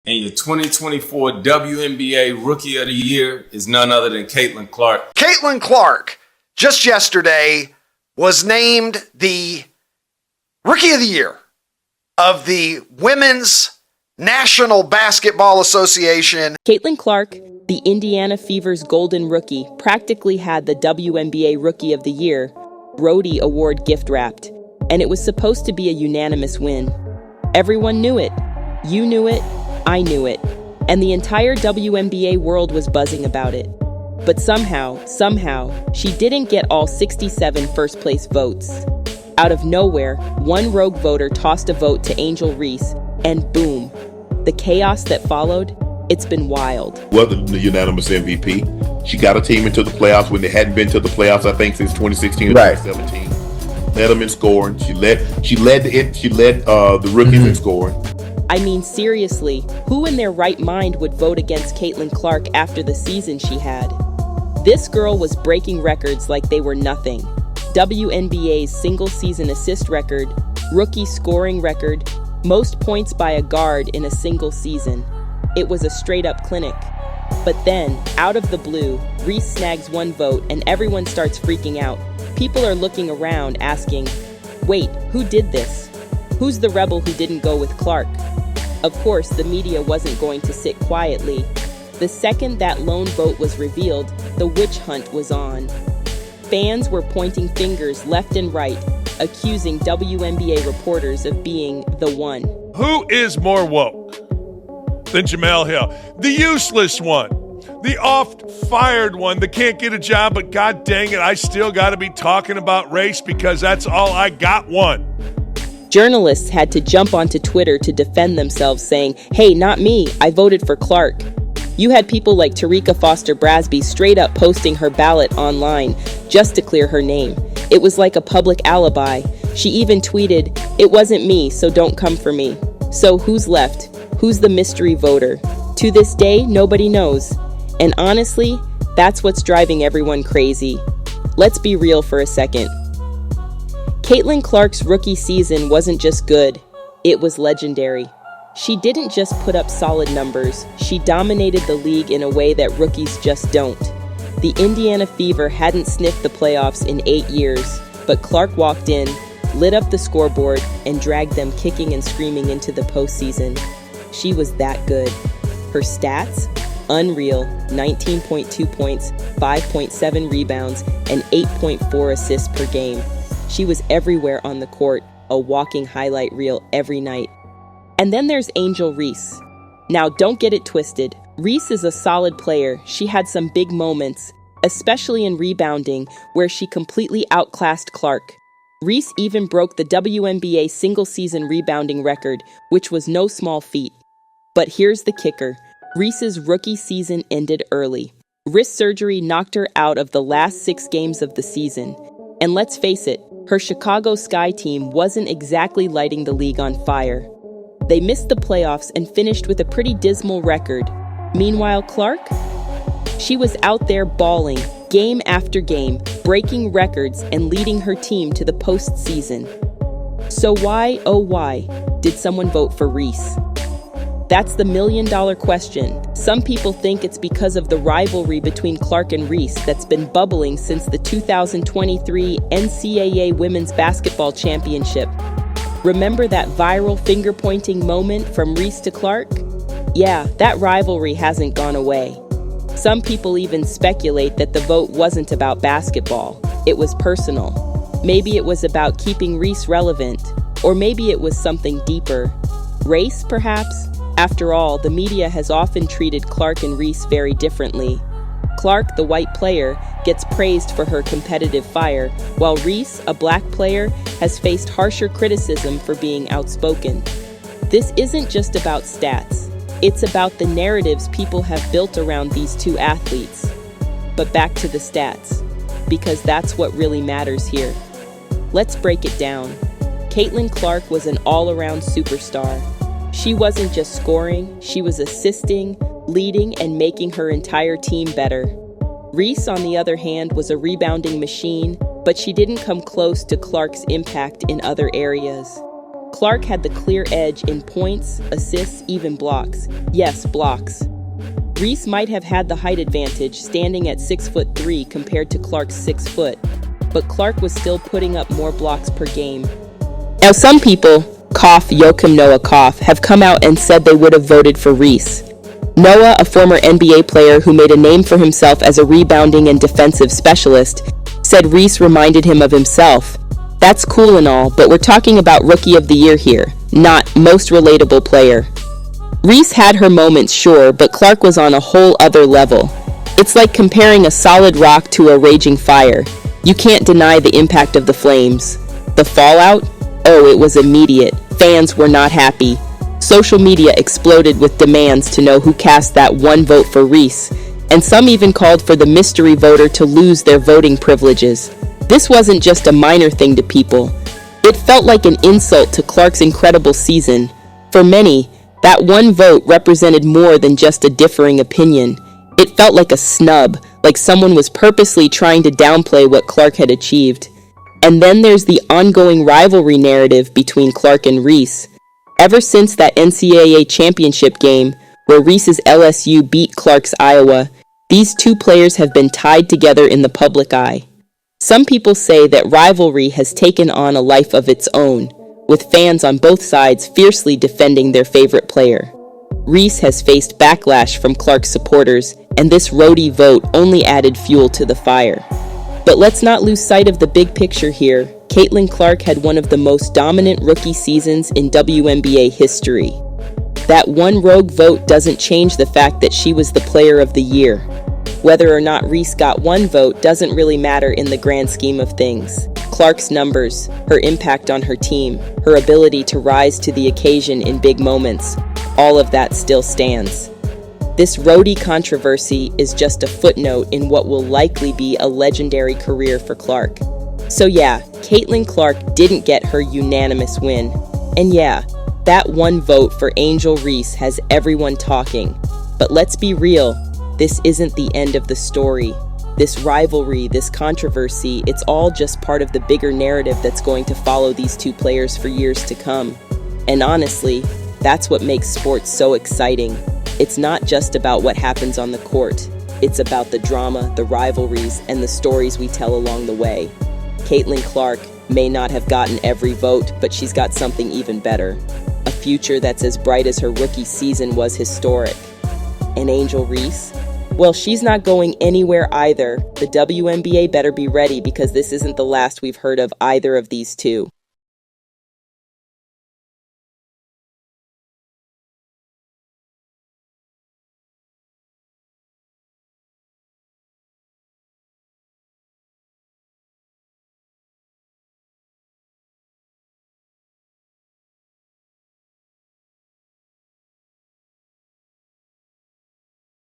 And your 2024 WNBA Rookie of the Year is none other than Caitlin Clark. Caitlin Clark, just yesterday, was named the Rookie of the Year of the Women's National Basketball Association. Caitlin Clark, the Indiana Fever's golden rookie, practically had the WNBA Rookie of the Year, ROTY award gift-wrapped, and it was supposed to be a unanimous win. Everyone knew it. You knew it. I knew it. And the entire WNBA world was buzzing about it. But somehow, she didn't get all 67 first-place votes. Out of nowhere, one rogue voter tossed a vote to Angel Reese, and boom. The chaos that followed, it's been wild. Wasn't the unanimous MVP. She got a team into the playoffs when they hadn't been to the playoffs, I think, since 2016 or 2017. Led them in scoring. She led the rookies in scoring. I mean, seriously, who in their right mind would vote against Caitlin Clark after the season she had? This girl was breaking records like they were nothing. WNBA's single-season assist record, rookie scoring record, most points by a guard in a single season. It was a straight-up clinic. But then, out of the blue, Reese snags one vote and everyone starts freaking out. People are looking around asking, wait, who did this? Who's the rebel who didn't go with Clark? Of course, the media wasn't going to sit quietly. The second that lone vote was revealed, the witch hunt was on. Fans were pointing fingers left and right, accusing WNBA reporters of being the one. Who is more woke than Jemele Hill? The useless one. The oft-fired one that can't get a job, but god dang it, I still got to be talking about race because that's all I got one. Journalists had to jump onto Twitter to defend themselves, saying, hey, not me, I voted for Clark. You had people like Tarika Foster Brasby straight up posting her ballot online just to clear her name. It was like a public alibi. She even tweeted, it wasn't me, so don't come for me. So who's left? Who's the mystery voter? To this day, nobody knows. And honestly, that's what's driving everyone crazy. Let's be real for a second. Caitlin Clark's rookie season wasn't just good, it was legendary. She didn't just put up solid numbers, she dominated the league in a way that rookies just don't. The Indiana Fever hadn't sniffed the playoffs in 8 years, but Clark walked in, lit up the scoreboard, and dragged them kicking and screaming into the postseason. She was that good. Her stats? Unreal. 19.2 points, 5.7 rebounds, and 8.4 assists per game. She was everywhere on the court, a walking highlight reel every night. And then there's Angel Reese. Now, don't get it twisted. Reese is a solid player. She had some big moments, especially in rebounding, where she completely outclassed Clark. Reese even broke the WNBA single-season rebounding record, which was no small feat. But here's the kicker. Reese's rookie season ended early. Wrist surgery knocked her out of the last 6 games of the season. And let's face it, her Chicago Sky team wasn't exactly lighting the league on fire. They missed the playoffs and finished with a pretty dismal record. Meanwhile, Clark? She was out there balling, game after game, breaking records and leading her team to the postseason. So why, oh why, did someone vote for Reese? That's the million-dollar question. Some people think it's because of the rivalry between Clark and Reese that's been bubbling since the 2023 NCAA Women's Basketball Championship. Remember that viral finger-pointing moment from Reese to Clark? Yeah, that rivalry hasn't gone away. Some people even speculate that the vote wasn't about basketball. It was personal. Maybe it was about keeping Reese relevant, or maybe it was something deeper. Race, perhaps? After all, the media has often treated Clark and Reese very differently. Clark, the white player, gets praised for her competitive fire, while Reese, a black player, has faced harsher criticism for being outspoken. This isn't just about stats. It's about the narratives people have built around these two athletes. But back to the stats, because that's what really matters here. Let's break it down. Caitlin Clark was an all-around superstar. She wasn't just scoring, she was assisting, leading, and making her entire team better. Reese, on the other hand, was a rebounding machine, but she didn't come close to Clark's impact in other areas. Clark had the clear edge in points, assists, even blocks. Yes, blocks. Reese might have had the height advantage, standing at 6'3" compared to Clark's 6 foot, but Clark was still putting up more blocks per game. Now some people, Joakim Noah, have come out and said they would have voted for Reese. Noah, a former NBA player who made a name for himself as a rebounding and defensive specialist, said Reese reminded him of himself. That's cool and all, but we're talking about Rookie of the Year here, not most relatable player. Reese had her moments, sure, but Clark was on a whole other level. It's like comparing a solid rock to a raging fire. You can't deny the impact of the flames. The fallout? Oh, it was immediate. Fans were not happy. Social media exploded with demands to know who cast that one vote for Reese, and some even called for the mystery voter to lose their voting privileges. This wasn't just a minor thing to people. It felt like an insult to Clark's incredible season. For many, that one vote represented more than just a differing opinion. It felt like a snub, like someone was purposely trying to downplay what Clark had achieved. And then there's the ongoing rivalry narrative between Clark and Reese. Ever since that NCAA championship game, where Reese's LSU beat Clark's Iowa, these two players have been tied together in the public eye. Some people say that rivalry has taken on a life of its own, with fans on both sides fiercely defending their favorite player. Reese has faced backlash from Clark's supporters, and this ROTY vote only added fuel to the fire. But let's not lose sight of the big picture here. Caitlin Clark had one of the most dominant rookie seasons in WNBA history. That one rogue vote doesn't change the fact that she was the player of the year. Whether or not Reese got one vote doesn't really matter in the grand scheme of things. Clark's numbers, her impact on her team, her ability to rise to the occasion in big moments, all of that still stands. This ROTY controversy is just a footnote in what will likely be a legendary career for Clark. So yeah, Caitlin Clark didn't get her unanimous win. And yeah, that one vote for Angel Reese has everyone talking. But let's be real, this isn't the end of the story. This rivalry, this controversy, it's all just part of the bigger narrative that's going to follow these two players for years to come. And honestly, that's what makes sports so exciting. It's not just about what happens on the court. It's about the drama, the rivalries, and the stories we tell along the way. Caitlin Clark may not have gotten every vote, but she's got something even better. A future that's as bright as her rookie season was historic. And Angel Reese? Well, she's not going anywhere either. The WNBA better be ready because this isn't the last we've heard of either of these two.